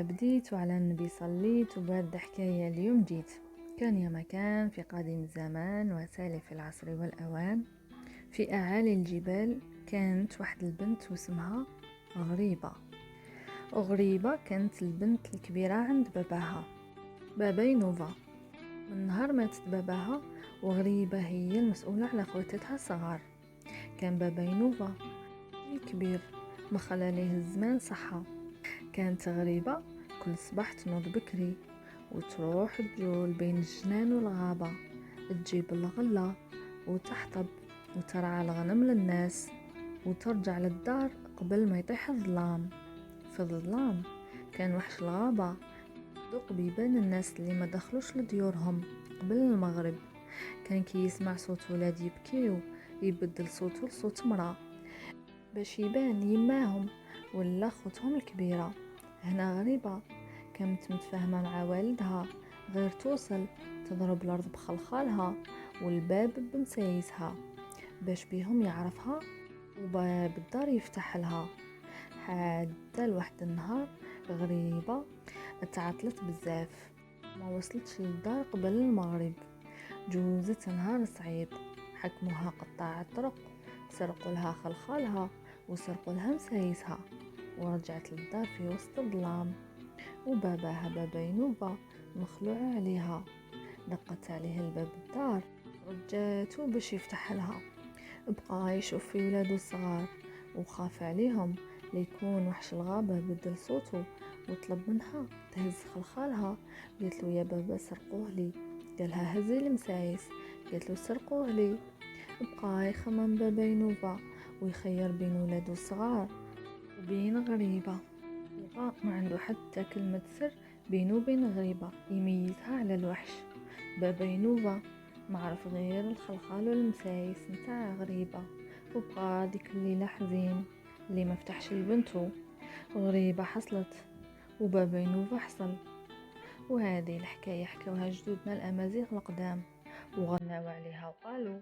بديت وعلى النبي صليت وبهاد الحكاية اليوم جيت. كان يا مكان في قديم الزمان وسالف العصر والأوان، في أعالي الجبال كانت واحد البنت واسمها غريبة. وغريبة كانت البنت الكبيرة عند باباها، باباي نوفا. من نهار ماتت باباها وغريبة هي المسؤولة على خواتاتها الصغار. كان باباي نوفا الكبير ما خلى ليه الزمان صحة. كانت غريبة كل صباح تنوض بكري وتروح تجول بين الجنان والغابة، تجيب الغلة وتحطب وترعى الغنم للناس وترجع للدار قبل ما يطيح الظلام. في الظلام كان وحش الغابة دوق بيبان الناس اللي ما دخلوش لديورهم قبل المغرب. كان كي يسمع صوت ولاد يبكيو يبدل صوته لصوت مرأة باش يبان يماهم ولا خوتهم الكبيرة. هنا غريبة كانت متفاهمة مع والدها، غير توصل تضرب الأرض بخلخالها والباب بمسايسها باش بيهم يعرفها وباب الدار يفتح لها. حتى لواحد النهار غريبة تعطلت بزاف، ما وصلتش للدار قبل المغرب. جوزت نهار صعيب، حكموها قطاع الطرق، سرقوا لها خلخالها وسرقوا لها مسايسها، ورجعت للدار في وسط الظلام. وباباها بابا نوبة مخلوع عليها، دقت عليه الباب الدار، رجاتو باش يفتح لها. بقى يشوف في ولادو الصغار وخاف عليهم ليكون وحش الغابة بدل صوته، وطلب منها تهز خلخالها. قالت له يا بابا سرقوه لي، قالها هزي المسايس، قالت له سرقوه لي. بقى يخمم بابا نوبة ويخير بين ولادو الصغار وبين غريبة، لقى ما عنده حتى كلمة سر بينه وبين غريبة يميزها على الوحش. بابا نوبة ما عرف غير الخلخال والمسايس نتاع غريبة، وبقى ديك الليلة حزين اللي ما فتحش لبنته. غريبة حصلت وبابا نوبة حصل. وهذه الحكاية حكوها جدودنا الأمازيغ القدام وغناو عليها وقالوا